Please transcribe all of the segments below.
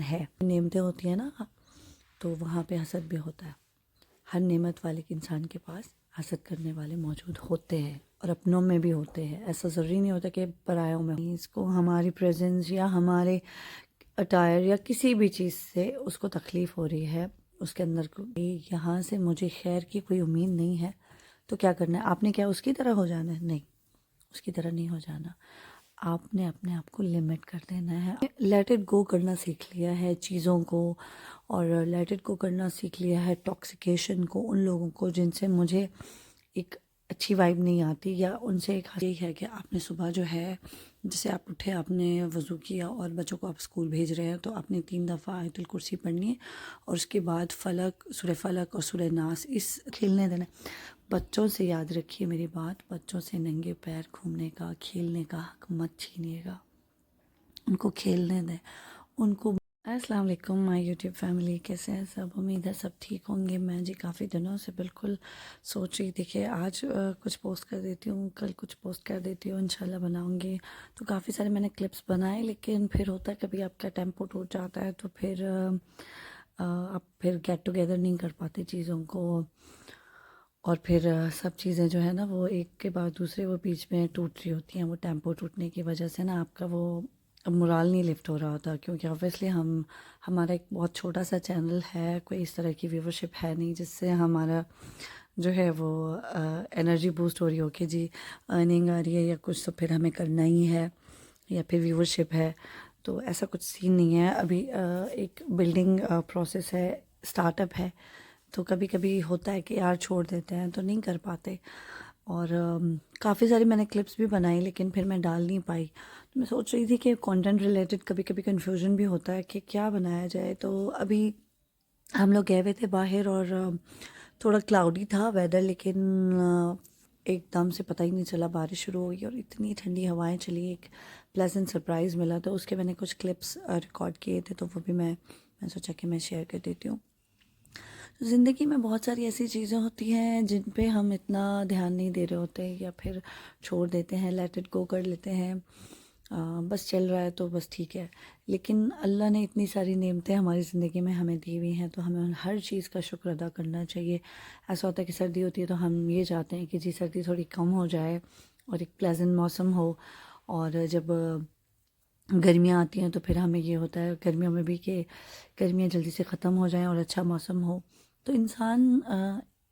ہے. نعمتیں ہوتی ہیں نا تو وہاں پہ حسد بھی ہوتا ہے. ہر نعمت والے انسان کے پاس حسد کرنے والے موجود ہوتے ہیں اور اپنوں میں بھی ہوتے ہیں. ایسا ضروری نہیں ہوتا کہ پرایوں میں. اس کو ہماری پریزنس یا ہمارے اٹائر یا کسی بھی چیز سے اس کو تکلیف ہو رہی ہے اس کے اندر کو یہاں سے مجھے خیر کی کوئی امید نہیں ہے تو کیا کرنا ہے؟ آپ نے کیا اس کی طرح ہو جانا ہے؟ نہیں، اس کی طرح نہیں ہو جانا. آپ نے اپنے آپ کو لمٹ کر دینا ہے. لیٹ اٹ گو کرنا سیکھ لیا ہے چیزوں کو، اور لیٹ اٹ گو کرنا سیکھ لیا ہے ٹاکسیکیشن کو، ان لوگوں کو جن سے مجھے ایک اچھی وائب نہیں آتی، یا ان سے ایک یہی ہے کہ آپ نے صبح جو ہے جیسے آپ اٹھے، آپ نے وضو کیا اور بچوں کو آپ اسکول بھیج رہے ہیں تو آپ نے 3 دفعہ آیت الکرسی پڑھنی ہے اور اس کے بعد سورہ فلق اور سورہ ناس اس کھیلنے دینا. بچوں سے یاد رکھیے میری بات، بچوں سے ننگے پیر گھومنے کا کھیلنے کا حق مت چھینیے گا. ان کو کھیلنے دیں ان کو. السلام علیکم مائی یوٹیوب فیملی، کیسے ہیں سب؟ امید ہے سب ٹھیک ہوں گے. میں جی کافی دنوں سے بالکل سوچ رہی تھی کہ آج کچھ پوسٹ کر دیتی ہوں، کل کچھ پوسٹ کر دیتی ہوں، انشاءاللہ بناؤں گی. تو کافی سارے میں نے کلپس بنائے، لیکن پھر ہوتا ہے کبھی آپ کا ٹیمپو ٹوٹ جاتا ہے تو پھر آپ پھر گیٹ ٹوگیدر نہیں کر پاتے چیزوں کو، اور پھر سب چیزیں جو ہے نا وہ ایک کے بعد دوسرے وہ بیچ میں ٹوٹ رہی ہوتی ہیں. وہ ٹیمپو ٹوٹنے کی وجہ سے نا آپ کا وہ مورال نہیں لفٹ ہو رہا ہوتا، کیونکہ آبویسلی ہمارا ایک بہت چھوٹا سا چینل ہے، کوئی اس طرح کی ویورشپ ہے نہیں جس سے ہمارا جو ہے وہ انرجی بوسٹ ہو رہی ہو کہ جی ارننگ آ رہی ہے یا کچھ تو پھر ہمیں کرنا ہی ہے یا پھر ویورشپ ہے. تو ایسا کچھ سین نہیں ہے ابھی. ایک بلڈنگ پروسیس ہے، اسٹارٹ اپ ہے، تو کبھی کبھی ہوتا ہے کہ یار چھوڑ دیتے ہیں تو نہیں کر پاتے. اور کافی ساری میں نے کلپس بھی بنائی لیکن پھر میں ڈال نہیں پائی. تو میں سوچ رہی تھی کہ کانٹینٹ ریلیٹڈ کبھی کبھی کنفیوژن بھی ہوتا ہے کہ کیا بنایا جائے. تو ابھی ہم لوگ گئے ہوئے تھے باہر اور تھوڑا کلاؤڈی تھا ویدر، لیکن ایک دم سے پتہ ہی نہیں چلا بارش شروع ہو گئی اور اتنی ٹھنڈی ہوائیں چلی. ایک پلیزنٹ سرپرائز ملا تو اس کے میں نے کچھ کلپس ریکارڈ کیے تھے تو وہ بھی میں سوچا کہ میں شیئر کر دیتی ہوں. زندگی میں بہت ساری ایسی چیزیں ہوتی ہیں جن پہ ہم اتنا دھیان نہیں دے رہے ہوتے یا پھر چھوڑ دیتے ہیں، لیٹ اٹ گو کر لیتے ہیں. بس چل رہا ہے تو بس ٹھیک ہے. لیکن اللہ نے اتنی ساری نعمتیں ہماری زندگی میں ہمیں دی ہوئی ہیں تو ہمیں ہر چیز کا شکر ادا کرنا چاہیے. ایسا ہوتا ہے کہ سردی ہوتی ہے تو ہم یہ چاہتے ہیں کہ جی سردی تھوڑی کم ہو جائے اور ایک پلیزنٹ موسم ہو، اور جب گرمیاں آتی ہیں تو پھر ہمیں یہ ہوتا ہے گرمیوں میں بھی کہ گرمیاں جلدی سے ختم ہو جائیں اور اچھا موسم ہو. تو انسان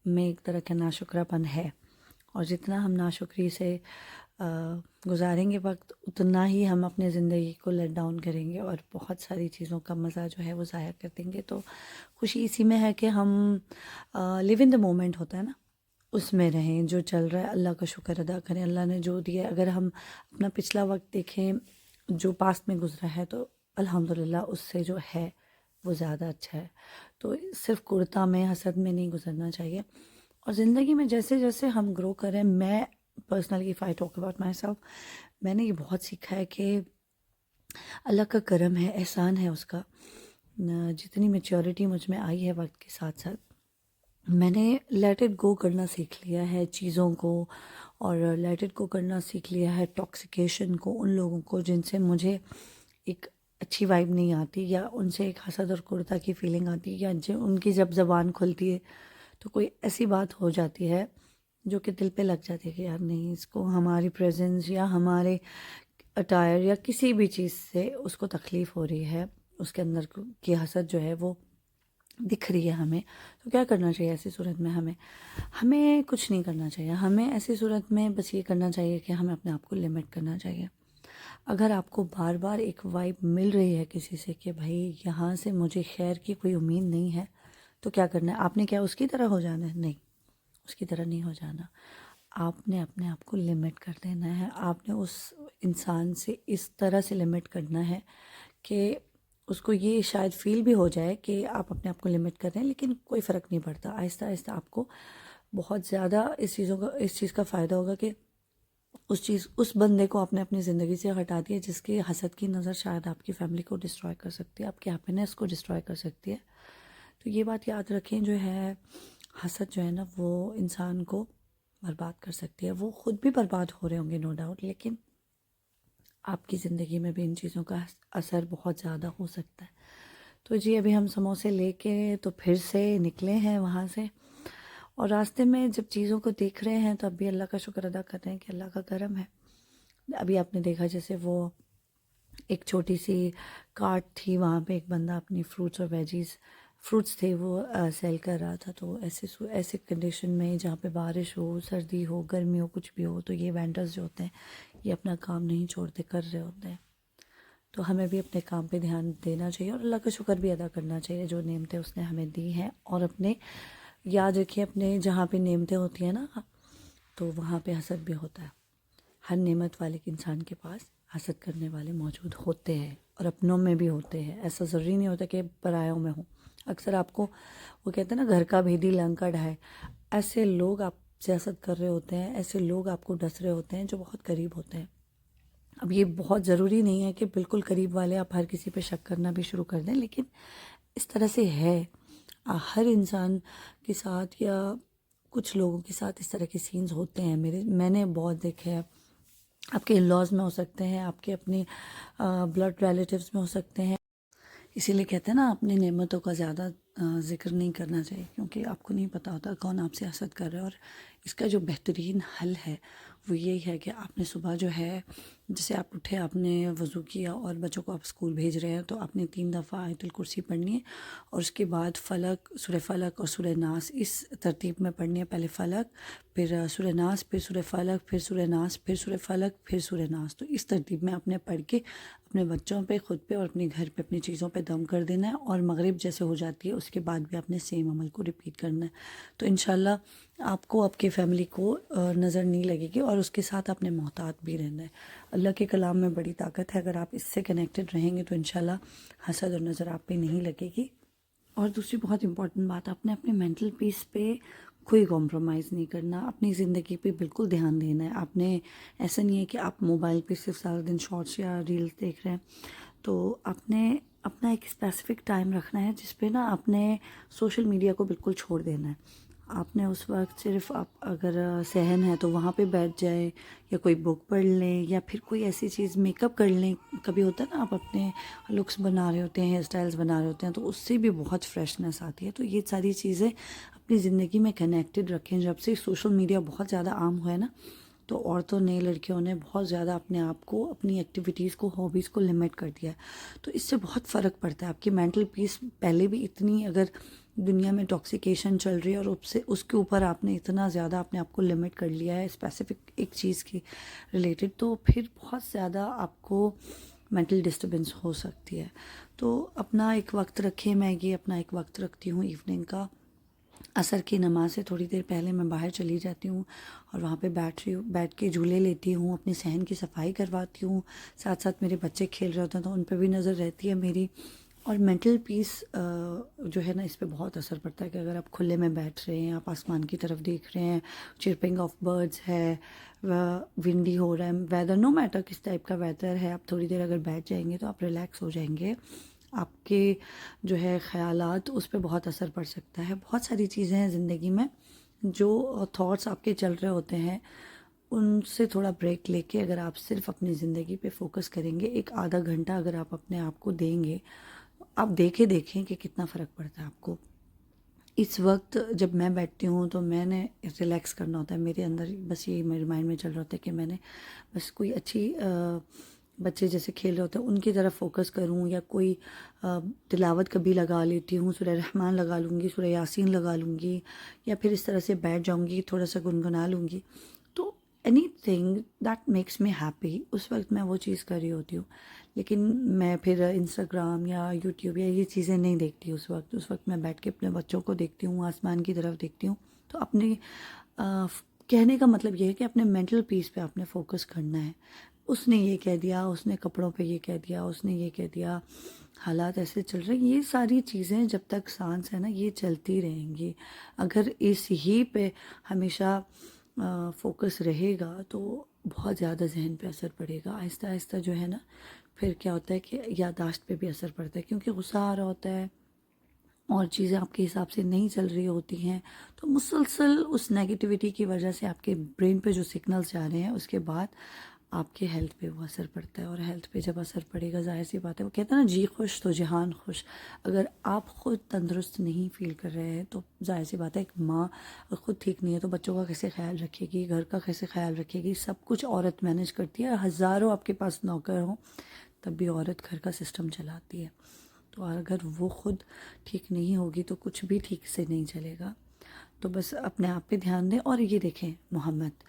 میں ایک طرح کا ناشکرا پن ہے، اور جتنا ہم ناشکری سے گزاریں گے وقت اتنا ہی ہم اپنے زندگی کو لیٹ ڈاؤن کریں گے اور بہت ساری چیزوں کا مزہ جو ہے وہ ضائع کر دیں گے. تو خوشی اسی میں ہے کہ ہم لیو ان دا مومنٹ ہوتا ہے نا، اس میں رہیں. جو چل رہا ہے اللہ کا شکر ادا کریں، اللہ نے جو دیا. اگر ہم اپنا پچھلا وقت دیکھیں جو پاسٹ میں گزرا ہے تو الحمدللہ اس سے جو ہے وہ زیادہ اچھا ہے. تو صرف کرتا میں حسد میں نہیں گزرنا چاہیے. اور زندگی میں جیسے جیسے ہم گرو کریں، میں personally if I talk about my self, میں نے یہ بہت سیکھا ہے کہ اللہ کا کرم ہے، احسان ہے اس کا. جتنی میچورٹی مجھ میں آئی ہے وقت کے ساتھ ساتھ، میں نے لیٹ اٹ گو کرنا سیکھ لیا ہے چیزوں کو، اور لیٹ اٹ گو کرنا سیکھ لیا ہے ٹاکسیکیشن کو، ان لوگوں کو جن سے مجھے ایک اچھی وائب نہیں آتی، یا ان سے ایک حسد اور کرتا کی فیلنگ آتی، یا ان کی جب زبان کھلتی ہے تو کوئی ایسی بات ہو جاتی ہے جو کہ دل پہ لگ جاتی ہے کہ یار نہیں، اس کو ہماری پریزنس یا ہمارے اٹائر یا کسی بھی چیز سے اس کو تکلیف ہو رہی ہے اس کے اندر کی حسد جو ہے وہ دکھ رہی ہے ہمیں. تو کیا کرنا چاہیے ایسی صورت میں؟ ہمیں کچھ نہیں کرنا چاہیے. ہمیں ایسی صورت میں بس یہ کرنا چاہیے کہ ہمیں اپنے آپ کو لمٹ کرنا چاہیے. اگر آپ کو بار بار ایک وائب مل رہی ہے کسی سے کہ بھائی یہاں سے مجھے خیر کی کوئی امید نہیں ہے تو کیا کرنا ہے؟ آپ نے کیا اس کی طرح ہو جانا ہے؟ نہیں، اس کی طرح نہیں ہو جانا. آپ نے اپنے آپ کو لمٹ کر دینا ہے. آپ نے اس انسان سے اس طرح سے لمٹ کرنا ہے کہ اس کو یہ شاید فیل بھی ہو جائے کہ آپ اپنے آپ کو لمٹ کر رہے ہیں، لیکن کوئی فرق نہیں پڑتا. آہستہ آہستہ آپ کو بہت زیادہ اس چیز کا فائدہ ہوگا کہ اس بندے کو آپ نے اپنی زندگی سے ہٹا دیا جس کی حسد کی نظر شاید آپ کی فیملی کو ڈسٹروائے کر سکتی ہے، آپ کی ہیپینس کو ڈسٹروائے کر سکتی ہے. تو یہ بات یاد رکھیں، جو ہے حسد جو ہے نا وہ انسان کو برباد کر سکتی ہے. وہ خود بھی برباد ہو رہے ہوں گے نو ڈاؤٹ، لیکن آپ کی زندگی میں بھی ان چیزوں کا اثر بہت زیادہ ہو سکتا ہے. تو جی ابھی ہم سموسے لے کے تو پھر سے نکلے ہیں وہاں سے، اور راستے میں جب چیزوں کو دیکھ رہے ہیں تو اب بھی اللہ کا شکر ادا کر رہے ہیں کہ اللہ کا کرم ہے۔ ابھی آپ نے دیکھا جیسے وہ ایک چھوٹی سی کارٹ تھی، وہاں پہ ایک بندہ اپنی فروٹس اور ویجیز، فروٹس تھے وہ سیل کر رہا تھا۔ تو ایسے کنڈیشن میں جہاں پہ بارش ہو، سردی ہو، گرمی ہو، کچھ بھی ہو، تو یہ وینڈرز جو ہوتے ہیں یہ اپنا کام نہیں چھوڑتے، کر رہے ہوتے ہیں۔ تو ہمیں بھی اپنے کام پہ دھیان دینا چاہیے اور اللہ کا شکر بھی ادا کرنا چاہیے جو نعمتیں اس نے ہمیں دی ہیں، اور اپنے یاد رکھیے اپنے جہاں پہ نعمتیں ہوتی ہیں نا تو وہاں پہ حسد بھی ہوتا ہے۔ ہر نعمت والے انسان کے پاس حسد کرنے والے موجود ہوتے ہیں، اور اپنوں میں بھی ہوتے ہیں، ایسا ضروری نہیں ہوتا کہ پرایوں میں ہوں۔ اکثر آپ کو وہ کہتے ہیں نا گھر کا بھیدی لنگ کا ڈھائے، ایسے لوگ آپ سے حسد کر رہے ہوتے ہیں، ایسے لوگ آپ کو ڈس رہے ہوتے ہیں جو بہت قریب ہوتے ہیں۔ اب یہ بہت ضروری نہیں ہے کہ بالکل قریب والے آپ ہر کسی پہ شک کرنا بھی شروع کر دیں، لیکن اس طرح سے ہے ہر انسان کے ساتھ، یا کچھ لوگوں کے ساتھ اس طرح کے سینز ہوتے ہیں۔ میں نے بہت دیکھے ہیں، آپ کے ان-لاز میں ہو سکتے ہیں، آپ کے اپنے بلڈ ریلیٹیوز میں ہو سکتے ہیں۔ اسی لیے کہتے ہیں نا اپنی نعمتوں کا زیادہ ذکر نہیں کرنا چاہیے، کیونکہ آپ کو نہیں پتہ ہوتا کون آپ سے حسد کر رہا ہے۔ اور اس کا جو بہترین حل ہے وہ یہی ہے کہ آپ نے صبح جو ہے، جیسے آپ اٹھے، آپ نے وضو کیا اور بچوں کو آپ اسکول بھیج رہے ہیں، تو آپ نے 3 دفعہ آیت الکرسی پڑھنی ہے، اور اس کے بعد سورہ فلق اور سورہ ناس اس ترتیب میں پڑھنی ہے۔ پہلے فلق، پھر سورہ ناس، پھر سورہ فلق، پھر سورہ ناس، پھر سورہ فلق، پھر سورہ ناس۔ تو اس ترتیب میں آپ نے پڑھ کے اپنے بچوں پہ، خود پہ اور اپنے گھر پہ اپنی چیزوں پہ دم کر دینا ہے، اور مغرب جیسے ہو جاتی ہے اس کے بعد بھی آپ نے سیم عمل کو ریپیٹ کرنا ہے۔ تو انشاءاللہ آپ کو، آپ کی فیملی کو نظر نہیں لگے گی، اور اس کے ساتھ آپ نے محتاط بھی رہنا ہے۔ اللہ کے کلام میں بڑی طاقت ہے، اگر آپ اس سے کنیکٹڈ رہیں گے تو انشاءاللہ حسد اور نظر آپ پہ نہیں لگے گی۔ اور دوسری بہت امپورٹنٹ بات، آپ نے اپنے مینٹل پیس پہ کوئی کمپرومائز نہیں کرنا، اپنی زندگی پہ بالکل دھیان دینا ہے۔ آپ نے ایسا نہیں ہے کہ آپ موبائل پہ صرف سارا دن شارٹس یا ریلز دیکھ رہے ہیں، تو آپ نے اپنا ایک اسپیسیفک ٹائم رکھنا ہے جس پہ نا آپ نے سوشل میڈیا کو بالکل چھوڑ دینا ہے۔ آپ نے اس وقت صرف، آپ اگر صحن ہے تو وہاں پہ بیٹھ جائیں، یا کوئی بک پڑھ لیں، یا پھر کوئی ایسی چیز میک اپ کر لیں۔ کبھی ہوتا ہے نا آپ اپنے لکس بنا رہے ہوتے ہیں، ہیئر اسٹائلز بنا رہے ہوتے ہیں، تو اس سے بھی بہت فریشنس آتی ہے۔ تو یہ ساری چیزیں اپنی زندگی میں کنیکٹڈ رکھیں۔ جب سے سوشل میڈیا بہت زیادہ عام ہوا ہے نا، تو عورتوں نے، لڑکیوں نے بہت زیادہ اپنے آپ کو، اپنی ایکٹیویٹیز کو، ہابیز کو لمٹ کر دیا ہے۔ تو اس سے بہت فرق پڑتا ہے۔ آپ کی مینٹل پیس پہلے بھی اتنی، اگر دنیا میں ٹاکسیکیشن چل رہی ہے اور اس کے اوپر آپ نے اتنا زیادہ اپنے آپ کو لمٹ کر لیا ہے اسپیسیفک ایک چیز کی ریلیٹڈ، تو پھر بہت زیادہ آپ کو مینٹل ڈسٹربنس ہو سکتی ہے۔ تو اپنا ایک وقت رکھیں۔ میں یہ اپنا ایک وقت رکھتی ہوں ایوننگ کا، عصر کی نماز سے تھوڑی دیر پہلے میں باہر چلی جاتی ہوں، اور وہاں پہ بیٹھ کے جھولے لیتی ہوں، اپنی صحن کی صفائی کرواتی ہوں، ساتھ ساتھ میرے بچے کھیل رہے ہوتے ہیں تو ان پہ بھی نظر رہتی ہے میری۔ اور مینٹل پیس جو ہے نا، اس پہ بہت اثر پڑتا ہے کہ اگر آپ کھلے میں بیٹھ رہے ہیں، آپ آسمان کی طرف دیکھ رہے ہیں، چرپنگ آف برڈز ہے، ونڈی ہو رہا ہے، ویدر نو میٹر کس ٹائپ کا ویدر ہے، آپ تھوڑی دیر اگر بیٹھ جائیں گے تو آپ ریلیکس ہو جائیں گے۔ آپ کے جو ہے خیالات، اس پہ بہت اثر پڑ سکتا ہے۔ بہت ساری چیزیں ہیں زندگی میں، جو تھاٹس آپ کے چل رہے ہوتے ہیں، ان سے تھوڑا بریک لے کے اگر آپ صرف اپنی زندگی پہ فوکس کریں گے، ایک آدھا گھنٹہ اگر آپ اپنے آپ کو دیں گے، آپ دیکھیں کہ کتنا فرق پڑتا ہے آپ کو۔ اس وقت جب میں بیٹھتی ہوں تو میں نے ریلیکس کرنا ہوتا ہے، میرے اندر بس یہ میرے مائنڈ میں چل رہا ہوتا ہے کہ میں نے بس کوئی اچھی بچے جیسے کھیل رہے ہوتے ہیں ان کی طرف فوکس کروں، یا کوئی تلاوت کبھی لگا لیتی ہوں، سورہ رحمان لگا لوں گی، سورہ یاسین لگا لوں گی، یا پھر اس طرح سے بیٹھ جاؤں گی، تھوڑا سا گنگنا لوں گی۔ تو anything that makes me happy, اس وقت میں وہ چیز کر رہی ہوتی ہوں۔ لیکن میں پھر انسٹاگرام یا یوٹیوب یا یہ چیزیں نہیں دیکھتی اس وقت میں بیٹھ کے اپنے بچوں کو دیکھتی ہوں، آسمان کی طرف دیکھتی ہوں۔ تو اپنے کہنے کا مطلب یہ ہے کہ اپنے مینٹل پیس پہ آپ نے فوکس کرنا ہے۔ اس نے یہ کہہ دیا، اس نے کپڑوں پہ یہ کہہ دیا، اس نے یہ کہہ دیا، حالات ایسے چل رہے ہیں، یہ ساری چیزیں جب تک سانس ہے نا یہ چلتی رہیں گی۔ اگر اس ہی پہ ہمیشہ فوکس رہے گا تو بہت زیادہ ذہن پہ اثر پڑے گا۔ آہستہ آہستہ جو ہے نا، پھر کیا ہوتا ہے کہ یادداشت پہ بھی اثر پڑتا ہے، کیونکہ غصہ آ رہا ہوتا ہے اور چیزیں آپ کے حساب سے نہیں چل رہی ہوتی ہیں، تو مسلسل اس نیگیٹیوٹی کی وجہ سے آپ کے برین پہ جو سگنلز جا رہے ہیں، اس کے بعد آپ کی ہیلتھ پہ وہ اثر پڑتا ہے، اور ہیلتھ پہ جب اثر پڑے گا ظاہر سی بات ہے، وہ کہتے ہیں نا جی خوش تو جہان خوش. اگر آپ خود تندرست نہیں فیل کر رہے ہیں تو ظاہر سی بات ہے ایک ماں خود ٹھیک نہیں ہے تو بچوں کا کیسے خیال رکھے گی، گھر کا کیسے خیال رکھے گی. سب کچھ عورت مینیج کرتی ہے، ہزاروں آپ کے پاس نوکر ہوں تب بھی عورت گھر کا سسٹم چلاتی ہے. تو اگر وہ خود ٹھیک نہیں ہوگی تو کچھ بھی ٹھیک سے نہیں چلے گا. تو بس اپنے آپ پہ دھیان دیں. اور یہ دیکھیں محمد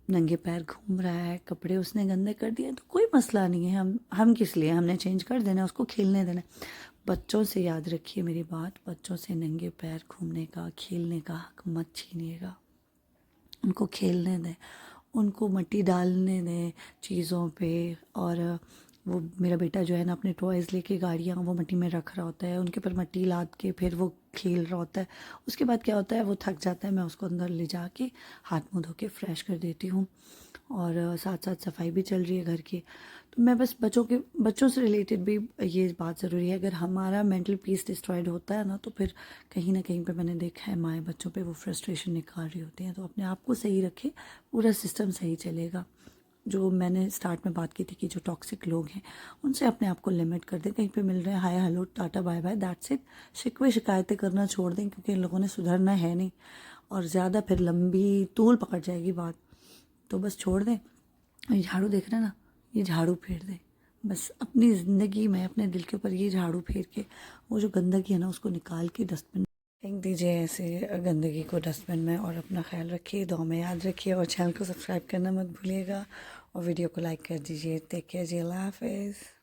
ننگے پیر گھوم رہا ہے، کپڑے اس نے گندے کر دیے تو کوئی مسئلہ نہیں ہے، ہم کس لیے، ہم نے چینج کر دینا، اس کو کھیلنے دینا. بچوں سے یاد رکھیے میری بات، بچوں سے ننگے پیر گھومنے کا کھیلنے کا حق مت چھینیے گا. ان کو کھیلنے دیں، ان کو مٹی ڈالنے دیں چیزوں پہ. اور وہ میرا بیٹا جو ہے نا اپنے ٹوائز لے کے گاڑیاں وہ مٹی میں رکھ رہا ہوتا ہے، ان کے اوپر مٹی لاد کے پھر وہ کھیل رہا ہوتا ہے. اس کے بعد کیا ہوتا ہے، وہ تھک جاتا ہے، میں اس کو اندر لے جا کے ہاتھ منہ دھو کے فریش کر دیتی ہوں. اور ساتھ ساتھ صفائی بھی چل رہی ہے گھر کی. تو میں بس بچوں سے ریلیٹڈ بھی یہ بات ضروری ہے. اگر ہمارا مینٹل پیس ڈسٹرائڈ ہوتا ہے نا تو پھر کہیں نہ کہیں پہ میں نے دیکھا ہے مائیں بچوں پہ وہ فرسٹریشن نکال رہی ہوتی ہیں. تو اپنے آپ کو صحیح رکھے، پورا سسٹم صحیح چلے گا. جو میں نے سٹارٹ میں بات کی تھی کہ جو ٹاکسک لوگ ہیں ان سے اپنے آپ کو لمٹ کر دیں. کہیں پہ مل رہے ہیں hi hello tata bye bye that's it. شکوے شکایتیں کرنا چھوڑ دیں کیونکہ ان لوگوں نے سدھرنا ہے نہیں، اور زیادہ پھر لمبی طول پکڑ جائے گی بات. تو بس چھوڑ دیں. یہ جھاڑو دیکھ رہے ہیں نا، یہ جھاڑو پھیر دیں. بس اپنی زندگی میں اپنے دل کے اوپر یہ جھاڑو پھیر کے وہ جو گندگی ہے نا اس کو نکال کے ڈسٹ بن پھینک دیجیے ایسے گندگی کو ڈسٹ بن میں. اور اپنا خیال رکھیے، دعا میں یاد رکھیے، اور چینل کو سبسکرائب کرنا مت بھولیے گا، اور ویڈیو کو لائک کر دیجیے. ٹیک کیئر جی، اللہ حافظ.